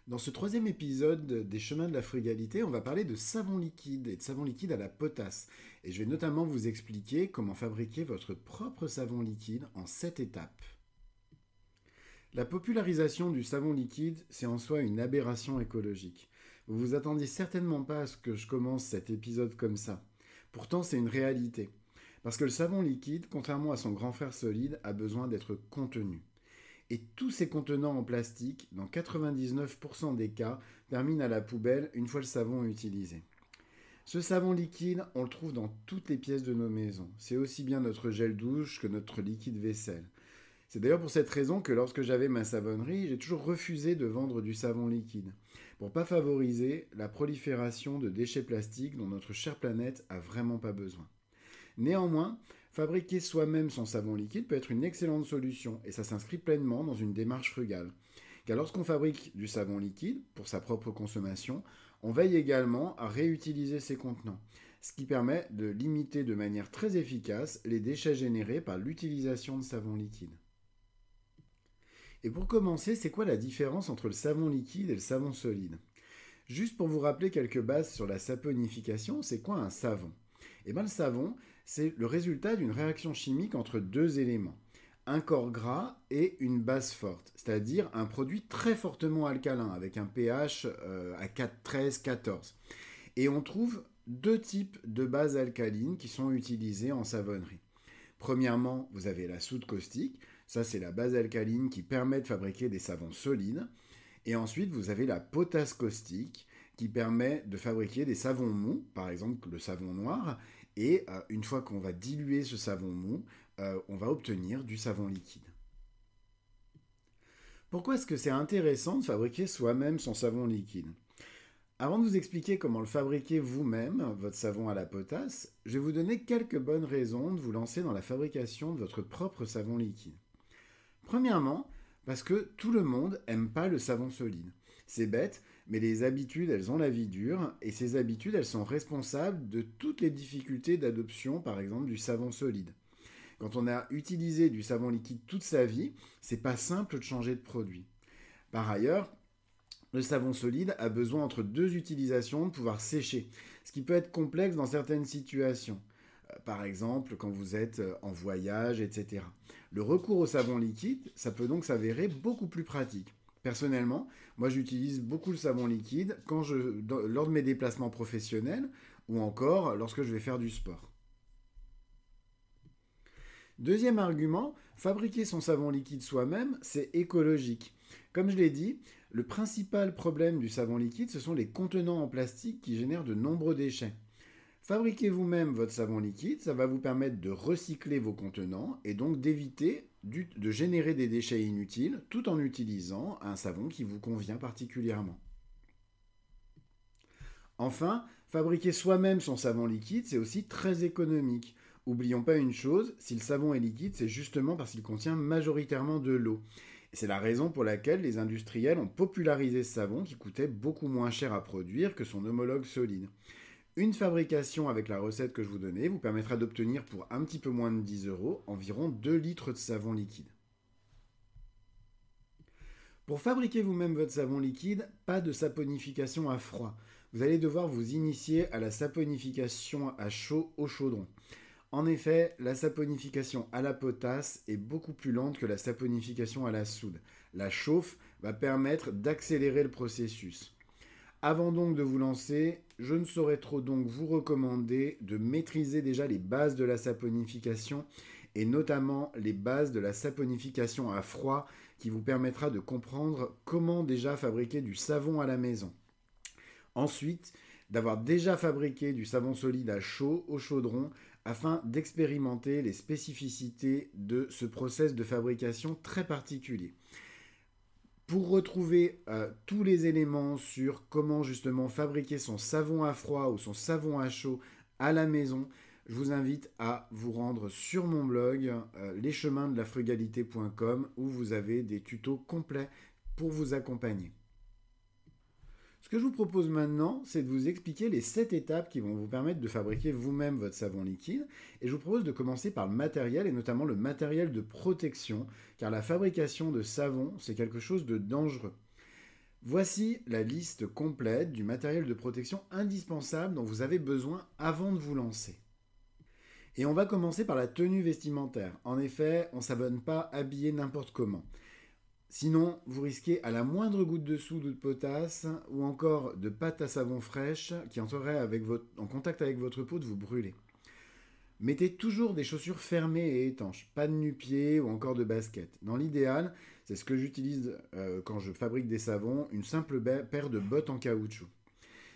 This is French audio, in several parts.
Dans ce troisième épisode des chemins de la frugalité, on va parler de savon liquide et de savon liquide à la potasse. Et je vais notamment vous expliquer comment fabriquer votre propre savon liquide en 7 étapes. La popularisation du savon liquide, c'est en soi une aberration écologique. Vous vous attendiez certainement pas à ce que je commence cet épisode comme ça. Pourtant, c'est une réalité. Parce que le savon liquide, contrairement à son grand frère solide, a besoin d'être contenu. Et tous ces contenants en plastique, dans 99% des cas, terminent à la poubelle une fois le savon utilisé. Ce savon liquide, on le trouve dans toutes les pièces de nos maisons. C'est aussi bien notre gel douche que notre liquide vaisselle. C'est d'ailleurs pour cette raison que lorsque j'avais ma savonnerie, j'ai toujours refusé de vendre du savon liquide, pour pas favoriser la prolifération de déchets plastiques dont notre chère planète a vraiment pas besoin. Néanmoins, fabriquer soi-même son savon liquide peut être une excellente solution et ça s'inscrit pleinement dans une démarche frugale. Car lorsqu'on fabrique du savon liquide pour sa propre consommation, on veille également à réutiliser ses contenants, ce qui permet de limiter de manière très efficace les déchets générés par l'utilisation de savon liquide. Et pour commencer, c'est quoi la différence entre le savon liquide et le savon solide? Juste pour vous rappeler quelques bases sur la saponification, c'est quoi un savon? Eh bien le savon, c'est le résultat d'une réaction chimique entre deux éléments, un corps gras et une base forte, c'est-à-dire un produit très fortement alcalin, avec un pH à 4, 13, 14. Et on trouve deux types de bases alcalines qui sont utilisées en savonnerie. Premièrement, vous avez la soude caustique, ça c'est la base alcaline qui permet de fabriquer des savons solides. Et ensuite, vous avez la potasse caustique qui permet de fabriquer des savons mous, par exemple le savon noir. Et une fois qu'on va diluer ce savon mou, on va obtenir du savon liquide. Pourquoi est-ce que c'est intéressant de fabriquer soi-même son savon liquide? Avant de vous expliquer comment le fabriquer vous-même, votre savon à la potasse, je vais vous donner quelques bonnes raisons de vous lancer dans la fabrication de votre propre savon liquide. Premièrement, parce que tout le monde n'aime pas le savon solide. C'est bête, mais les habitudes, elles ont la vie dure, et ces habitudes, elles sont responsables de toutes les difficultés d'adoption, par exemple, du savon solide. Quand on a utilisé du savon liquide toute sa vie, c'est pas simple de changer de produit. Par ailleurs, le savon solide a besoin entre deux utilisations de pouvoir sécher, ce qui peut être complexe dans certaines situations. Par exemple, quand vous êtes en voyage, etc. Le recours au savon liquide, ça peut donc s'avérer beaucoup plus pratique. Personnellement, moi j'utilise beaucoup le savon liquide lors de mes déplacements professionnels ou encore lorsque je vais faire du sport. Deuxième argument, fabriquer son savon liquide soi-même, c'est écologique. Comme je l'ai dit, le principal problème du savon liquide, ce sont les contenants en plastique qui génèrent de nombreux déchets. Fabriquez vous-même votre savon liquide, ça va vous permettre de recycler vos contenants et donc d'éviter de générer des déchets inutiles tout en utilisant un savon qui vous convient particulièrement. Enfin, fabriquer soi-même son savon liquide, c'est aussi très économique. Oublions pas une chose, si le savon est liquide, c'est justement parce qu'il contient majoritairement de l'eau. Et c'est la raison pour laquelle les industriels ont popularisé ce savon qui coûtait beaucoup moins cher à produire que son homologue solide. Une fabrication avec la recette que je vous donnais vous permettra d'obtenir pour un petit peu moins de 10 euros environ 2 litres de savon liquide. Pour fabriquer vous-même votre savon liquide, pas de saponification à froid. Vous allez devoir vous initier à la saponification à chaud au chaudron. En effet, la saponification à la potasse est beaucoup plus lente que la saponification à la soude. La chauffe va permettre d'accélérer le processus. Avant donc de vous lancer, je ne saurais trop donc vous recommander de maîtriser déjà les bases de la saponification et notamment les bases de la saponification à froid qui vous permettra de comprendre comment déjà fabriquer du savon à la maison. Ensuite, d'avoir déjà fabriqué du savon solide à chaud au chaudron afin d'expérimenter les spécificités de ce process de fabrication très particulier. Pour retrouver tous les éléments sur comment justement fabriquer son savon à froid ou son savon à chaud à la maison, je vous invite à vous rendre sur mon blog lescheminsdelafrugalité.com où vous avez des tutos complets pour vous accompagner. Ce que je vous propose maintenant, c'est de vous expliquer les 7 étapes qui vont vous permettre de fabriquer vous-même votre savon liquide. Et je vous propose de commencer par le matériel, et notamment le matériel de protection, car la fabrication de savon, c'est quelque chose de dangereux. Voici la liste complète du matériel de protection indispensable dont vous avez besoin avant de vous lancer. Et on va commencer par la tenue vestimentaire. En effet, on ne savonne pas habillé n'importe comment. Sinon, vous risquez à la moindre goutte de soude ou de potasse, ou encore de pâte à savon fraîche qui entrerait en contact avec votre peau, de vous brûler. Mettez toujours des chaussures fermées et étanches, pas de nu-pieds ou encore de baskets. Dans l'idéal, c'est ce que j'utilise quand je fabrique des savons, une simple paire de bottes en caoutchouc.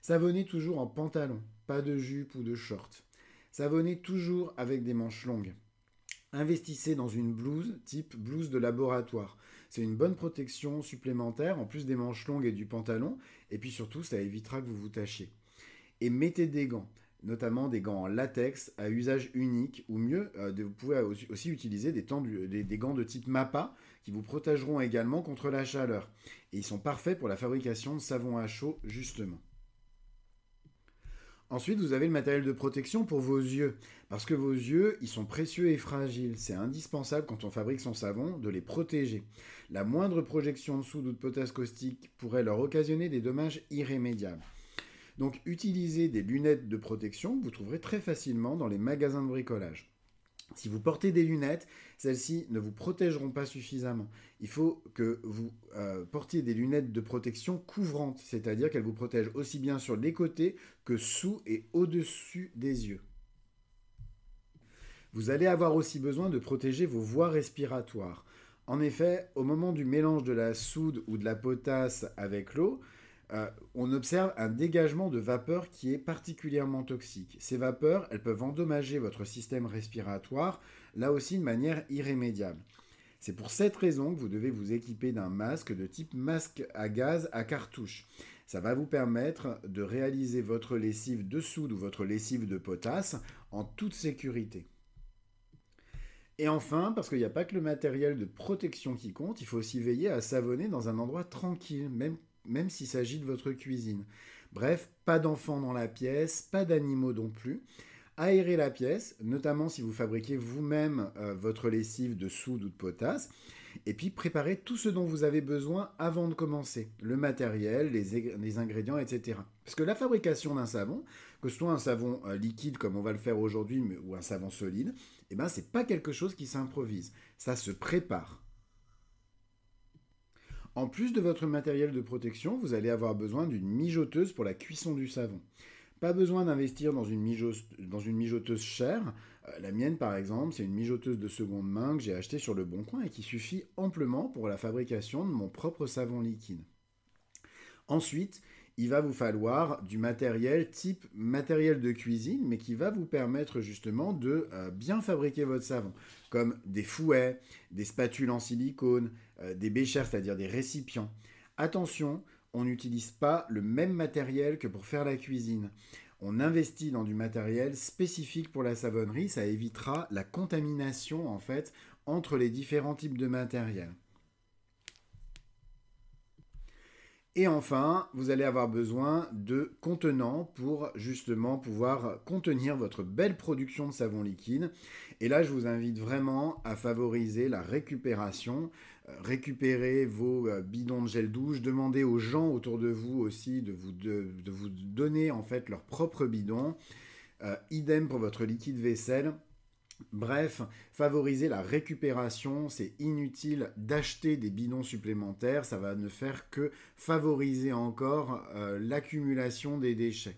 Savonnez toujours en pantalon, pas de jupe ou de short. Savonnez toujours avec des manches longues. Investissez dans une blouse type blouse de laboratoire. C'est une bonne protection supplémentaire en plus des manches longues et du pantalon. Et puis surtout, ça évitera que vous vous tachiez. Et mettez des gants, notamment des gants en latex à usage unique, ou mieux, vous pouvez aussi utiliser des gants de type MAPA qui vous protégeront également contre la chaleur. Et ils sont parfaits pour la fabrication de savon à chaud, justement. Ensuite, vous avez le matériel de protection pour vos yeux, parce que vos yeux, ils sont précieux et fragiles. C'est indispensable quand on fabrique son savon de les protéger. La moindre projection de soude ou de potasse caustique pourrait leur occasionner des dommages irrémédiables. Donc utilisez des lunettes de protection que vous trouverez très facilement dans les magasins de bricolage. Si vous portez des lunettes, celles-ci ne vous protégeront pas suffisamment. Il faut que vous portiez des lunettes de protection couvrantes, c'est-à-dire qu'elles vous protègent aussi bien sur les côtés que sous et au-dessus des yeux. Vous allez avoir aussi besoin de protéger vos voies respiratoires. En effet, au moment du mélange de la soude ou de la potasse avec l'eau, on observe un dégagement de vapeur qui est particulièrement toxique. Ces vapeurs, elles peuvent endommager votre système respiratoire, là aussi de manière irrémédiable. C'est pour cette raison que vous devez vous équiper d'un masque de type masque à gaz à cartouche. Ça va vous permettre de réaliser votre lessive de soude ou votre lessive de potasse en toute sécurité. Et enfin, parce qu'il n'y a pas que le matériel de protection qui compte, il faut aussi veiller à savonner dans un endroit tranquille, même s'il s'agit de votre cuisine. Bref, pas d'enfants dans la pièce, pas d'animaux non plus. Aérez la pièce, notamment si vous fabriquez vous-même votre lessive de soude ou de potasse. Et puis préparez tout ce dont vous avez besoin avant de commencer. Le matériel, les ingrédients, etc. Parce que la fabrication d'un savon, que ce soit un savon liquide comme on va le faire aujourd'hui ou un savon solide, eh ben, c'est pas quelque chose qui s'improvise. Ça se prépare. En plus de votre matériel de protection, vous allez avoir besoin d'une mijoteuse pour la cuisson du savon. Pas besoin d'investir dans une mijoteuse chère. La mienne, par exemple, c'est une mijoteuse de seconde main que j'ai achetée sur le Bon Coin et qui suffit amplement pour la fabrication de mon propre savon liquide. Ensuite, il va vous falloir du matériel type matériel de cuisine, mais qui va vous permettre justement de bien fabriquer votre savon, comme des fouets, des spatules en silicone, des béchers, c'est-à-dire des récipients. Attention, on n'utilise pas le même matériel que pour faire la cuisine. On investit dans du matériel spécifique pour la savonnerie, ça évitera la contamination en fait entre les différents types de matériel. Et enfin, vous allez avoir besoin de contenants pour justement pouvoir contenir votre belle production de savon liquide. Et là, je vous invite vraiment à favoriser la récupération. Récupérez vos bidons de gel douche. Demandez aux gens autour de vous aussi de vous donner en fait leur propre bidon. Idem pour votre liquide vaisselle. Bref, favoriser la récupération, c'est inutile d'acheter des bidons supplémentaires, ça va ne faire que favoriser encore l'accumulation des déchets.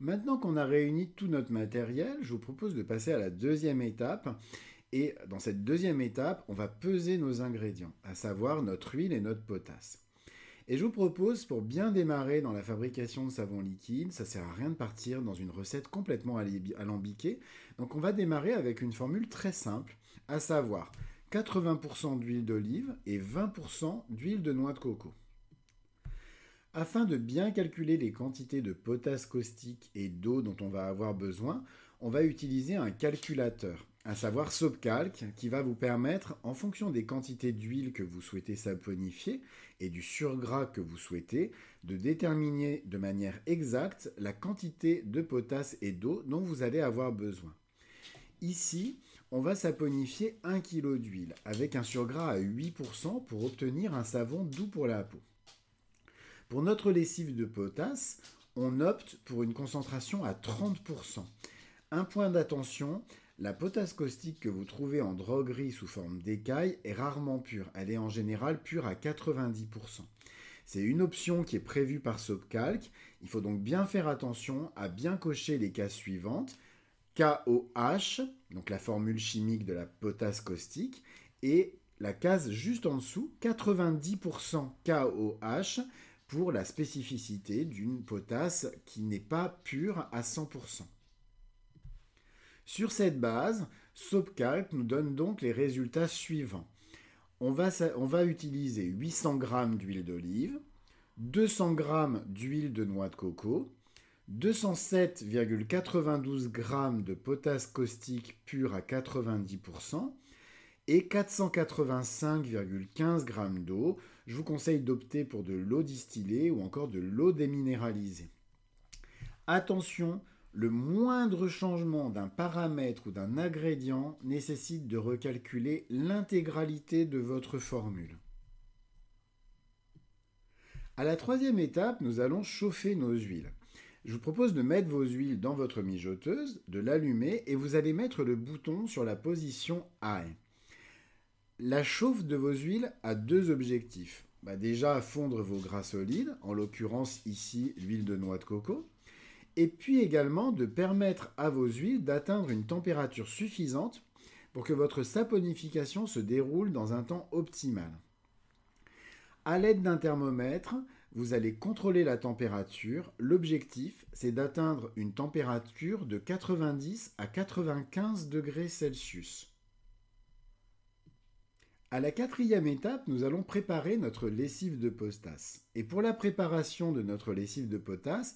Maintenant qu'on a réuni tout notre matériel, je vous propose de passer à la deuxième étape. Et dans cette deuxième étape, on va peser nos ingrédients, à savoir notre huile et notre potasse. Et je vous propose, pour bien démarrer dans la fabrication de savon liquide, ça ne sert à rien de partir dans une recette complètement alambiquée. Donc on va démarrer avec une formule très simple, à savoir 80% d'huile d'olive et 20% d'huile de noix de coco. Afin de bien calculer les quantités de potasse caustique et d'eau dont on va avoir besoin, on va utiliser un calculateur, à savoir SoapCalc, qui va vous permettre, en fonction des quantités d'huile que vous souhaitez saponifier et du surgras que vous souhaitez, de déterminer de manière exacte la quantité de potasse et d'eau dont vous allez avoir besoin. Ici, on va saponifier 1 kg d'huile avec un surgras à 8% pour obtenir un savon doux pour la peau. Pour notre lessive de potasse, on opte pour une concentration à 30%. Un point d'attention, la potasse caustique que vous trouvez en droguerie sous forme d'écaille est rarement pure. Elle est en général pure à 90%. C'est une option qui est prévue par Sopcalc. Il faut donc bien faire attention à bien cocher les cases suivantes. KOH, donc la formule chimique de la potasse caustique, et la case juste en dessous, 90% KOH, pour la spécificité d'une potasse qui n'est pas pure à 100%. Sur cette base, Sopcalc nous donne donc les résultats suivants. On va utiliser 800 g d'huile d'olive, 200 g d'huile de noix de coco, 207,92 g de potasse caustique pure à 90% et 485,15 g d'eau. Je vous conseille d'opter pour de l'eau distillée ou encore de l'eau déminéralisée. Attention, le moindre changement d'un paramètre ou d'un ingrédient nécessite de recalculer l'intégralité de votre formule. À la troisième étape, nous allons chauffer nos huiles. Je vous propose de mettre vos huiles dans votre mijoteuse, de l'allumer et vous allez mettre le bouton sur la position High. La chauffe de vos huiles a deux objectifs. Déjà, fondre vos gras solides, en l'occurrence ici l'huile de noix de coco, et puis également de permettre à vos huiles d'atteindre une température suffisante pour que votre saponification se déroule dans un temps optimal. À l'aide d'un thermomètre, vous allez contrôler la température. L'objectif, c'est d'atteindre une température de 90 à 95 degrés Celsius. À la quatrième étape, nous allons préparer notre lessive de potasse. Et pour la préparation de notre lessive de potasse,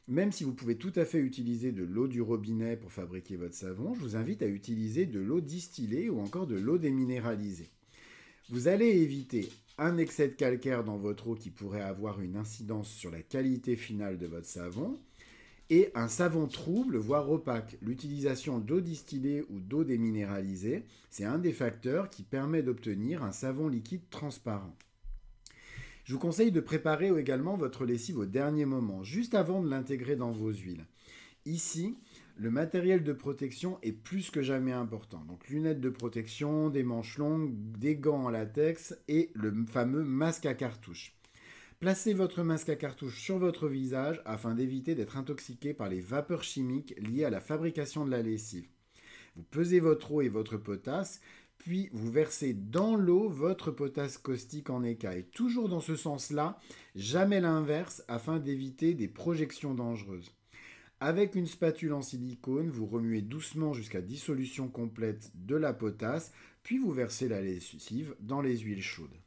même si vous pouvez tout à fait utiliser de l'eau du robinet pour fabriquer votre savon, je vous invite à utiliser de l'eau distillée ou encore de l'eau déminéralisée. Vous allez éviter un excès de calcaire dans votre eau qui pourrait avoir une incidence sur la qualité finale de votre savon et un savon trouble, voire opaque. L'utilisation d'eau distillée ou d'eau déminéralisée, c'est un des facteurs qui permet d'obtenir un savon liquide transparent. Je vous conseille de préparer également votre lessive au dernier moment, juste avant de l'intégrer dans vos huiles. Ici, le matériel de protection est plus que jamais important. Donc lunettes de protection, des manches longues, des gants en latex et le fameux masque à cartouche. Placez votre masque à cartouche sur votre visage afin d'éviter d'être intoxiqué par les vapeurs chimiques liées à la fabrication de la lessive. Vous pesez votre eau et votre potasse, puis vous versez dans l'eau votre potasse caustique en écaille. Toujours dans ce sens-là, jamais l'inverse afin d'éviter des projections dangereuses. Avec une spatule en silicone, vous remuez doucement jusqu'à dissolution complète de la potasse, puis vous versez la lessive dans les huiles chaudes.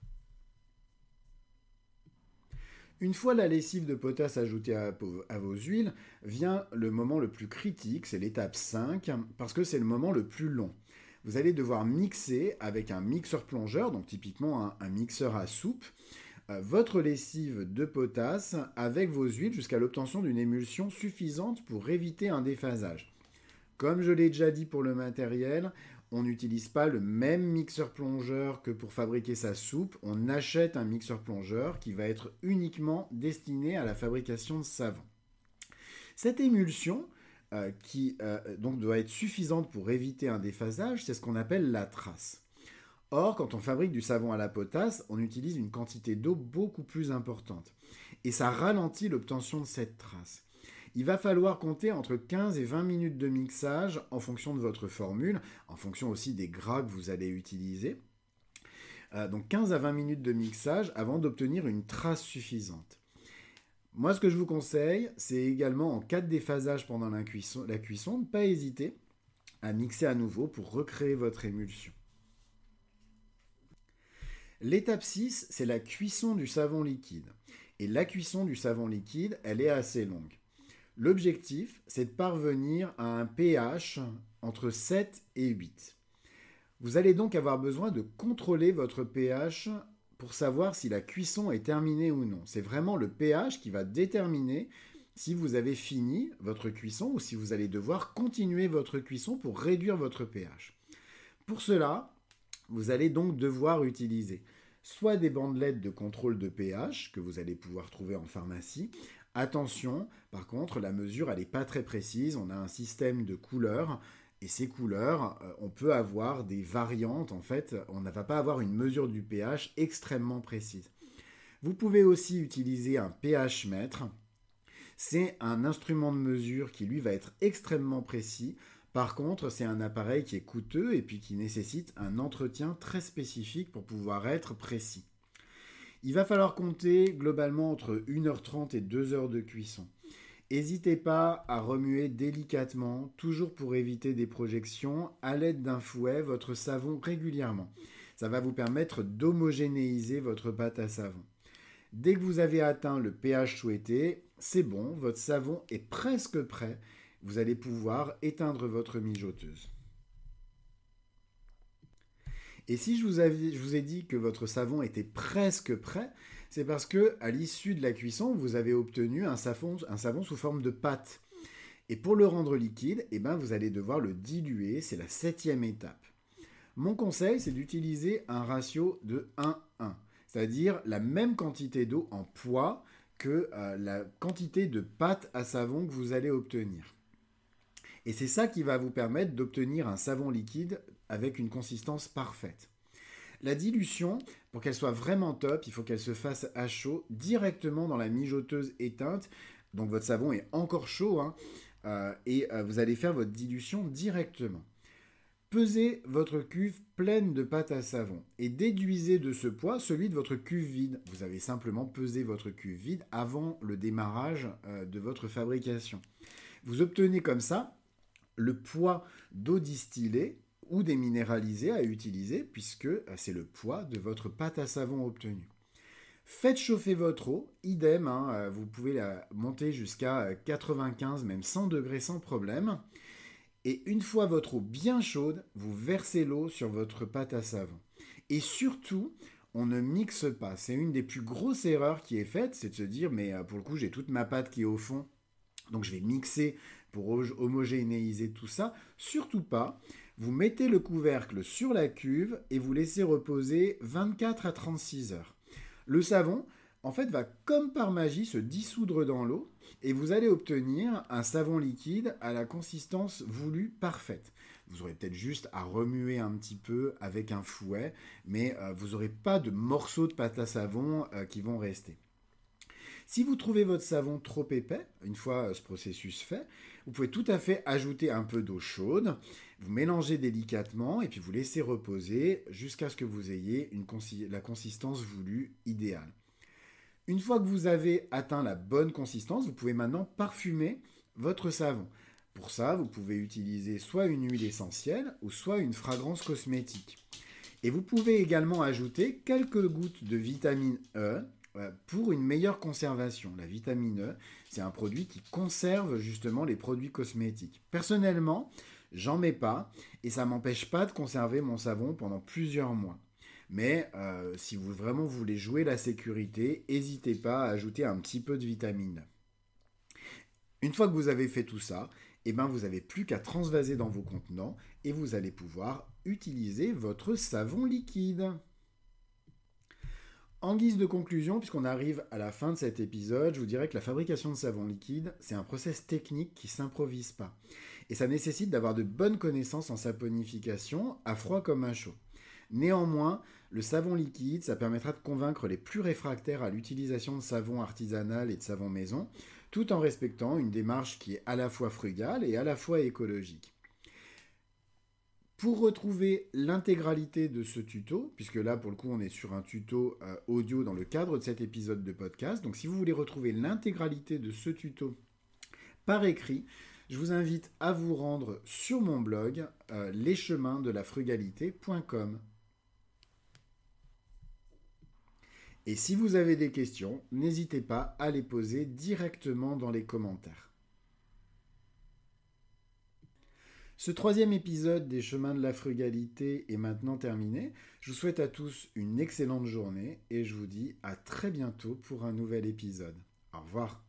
Une fois la lessive de potasse ajoutée à vos huiles, vient le moment le plus critique, c'est l'étape 5, parce que c'est le moment le plus long. Vous allez devoir mixer avec un mixeur plongeur, donc typiquement un mixeur à soupe, votre lessive de potasse avec vos huiles jusqu'à l'obtention d'une émulsion suffisante pour éviter un déphasage. Comme je l'ai déjà dit pour le matériel, on n'utilise pas le même mixeur plongeur que pour fabriquer sa soupe. On achète un mixeur plongeur qui va être uniquement destiné à la fabrication de savon. Cette émulsion, qui donc doit être suffisante pour éviter un déphasage, c'est ce qu'on appelle la trace. Or, quand on fabrique du savon à la potasse, on utilise une quantité d'eau beaucoup plus importante. Et ça ralentit l'obtention de cette trace. Il va falloir compter entre 15 et 20 minutes de mixage en fonction de votre formule, en fonction aussi des gras que vous allez utiliser. Donc 15 à 20 minutes de mixage avant d'obtenir une trace suffisante. Moi, ce que je vous conseille, c'est également en cas de déphasage pendant la cuisson, de ne pas hésiter à mixer à nouveau pour recréer votre émulsion. L'étape 6, c'est la cuisson du savon liquide. Et la cuisson du savon liquide, elle est assez longue. L'objectif, c'est de parvenir à un pH entre 7 et 8. Vous allez donc avoir besoin de contrôler votre pH pour savoir si la cuisson est terminée ou non. C'est vraiment le pH qui va déterminer si vous avez fini votre cuisson ou si vous allez devoir continuer votre cuisson pour réduire votre pH. Pour cela, vous allez donc devoir utiliser soit des bandelettes de contrôle de pH que vous allez pouvoir trouver en pharmacie. Attention, par contre, la mesure, elle n'est pas très précise. On a un système de couleurs et ces couleurs, on peut avoir des variantes. En fait, on ne va pas avoir une mesure du pH extrêmement précise. Vous pouvez aussi utiliser un pH mètre. C'est un instrument de mesure qui, lui, va être extrêmement précis. Par contre, c'est un appareil qui est coûteux et puis qui nécessite un entretien très spécifique pour pouvoir être précis. Il va falloir compter globalement entre 1h30 et 2 heures de cuisson. N'hésitez pas à remuer délicatement, toujours pour éviter des projections, à l'aide d'un fouet, votre savon régulièrement. Ça va vous permettre d'homogénéiser votre pâte à savon. Dès que vous avez atteint le pH souhaité, c'est bon, votre savon est presque prêt. Vous allez pouvoir éteindre votre mijoteuse. Et si je vous ai dit que votre savon était presque prêt, c'est parce que à l'issue de la cuisson, vous avez obtenu un savon sous forme de pâte. Et pour le rendre liquide, vous allez devoir le diluer, c'est la 7e étape. Mon conseil, c'est d'utiliser un ratio de 1:1, c'est-à-dire la même quantité d'eau en poids que la quantité de pâte à savon que vous allez obtenir. Et c'est ça qui va vous permettre d'obtenir un savon liquide avec une consistance parfaite. La dilution, pour qu'elle soit vraiment top, il faut qu'elle se fasse à chaud directement dans la mijoteuse éteinte. Donc votre savon est encore chaud et vous allez faire votre dilution directement. Pesez votre cuve pleine de pâte à savon et déduisez de ce poids celui de votre cuve vide. Vous avez simplement pesé votre cuve vide avant le démarrage de votre fabrication. Vous obtenez comme ça le poids d'eau distillée ou déminéralisée à utiliser puisque c'est le poids de votre pâte à savon obtenue. Faites chauffer votre eau, idem, vous pouvez la monter jusqu'à 95, même 100 degrés sans problème. Et une fois votre eau bien chaude, vous versez l'eau sur votre pâte à savon. Et surtout, on ne mixe pas. C'est une des plus grosses erreurs qui est faite, c'est de se dire, mais pour le coup, j'ai toute ma pâte qui est au fond, donc je vais mixer pour homogénéiser tout ça. Surtout pas. Vous mettez le couvercle sur la cuve et vous laissez reposer 24 à 36 heures. Le savon, en fait, va comme par magie se dissoudre dans l'eau et vous allez obtenir un savon liquide à la consistance voulue parfaite. Vous aurez peut-être juste à remuer un petit peu avec un fouet, mais vous n'aurez pas de morceaux de pâte à savon qui vont rester. Si vous trouvez votre savon trop épais, une fois ce processus fait, vous pouvez tout à fait ajouter un peu d'eau chaude, vous mélangez délicatement et puis vous laissez reposer jusqu'à ce que vous ayez la consistance voulue idéale. Une fois que vous avez atteint la bonne consistance, vous pouvez maintenant parfumer votre savon. Pour ça, vous pouvez utiliser soit une huile essentielle ou soit une fragrance cosmétique. Et vous pouvez également ajouter quelques gouttes de vitamine E pour une meilleure conservation. La vitamine E, c'est un produit qui conserve justement les produits cosmétiques. Personnellement, j'en mets pas et ça m'empêche pas de conserver mon savon pendant plusieurs mois. Mais si vous vraiment voulez jouer la sécurité, n'hésitez pas à ajouter un petit peu de vitamine E. Une fois que vous avez fait tout ça, vous n'avez plus qu'à transvaser dans vos contenants et vous allez pouvoir utiliser votre savon liquide. En guise de conclusion, puisqu'on arrive à la fin de cet épisode, je vous dirais que la fabrication de savon liquide, c'est un process technique qui ne s'improvise pas. Et ça nécessite d'avoir de bonnes connaissances en saponification, à froid comme à chaud. Néanmoins, le savon liquide, ça permettra de convaincre les plus réfractaires à l'utilisation de savon artisanal et de savon maison, tout en respectant une démarche qui est à la fois frugale et à la fois écologique. Pour retrouver l'intégralité de ce tuto, puisque là pour le coup on est sur un tuto audio dans le cadre de cet épisode de podcast, donc si vous voulez retrouver l'intégralité de ce tuto par écrit, je vous invite à vous rendre sur mon blog lescheminsdelafrugalité.com. Et si vous avez des questions, n'hésitez pas à les poser directement dans les commentaires. Ce 3e épisode des Chemins de la Frugalité est maintenant terminé. Je vous souhaite à tous une excellente journée et je vous dis à très bientôt pour un nouvel épisode. Au revoir.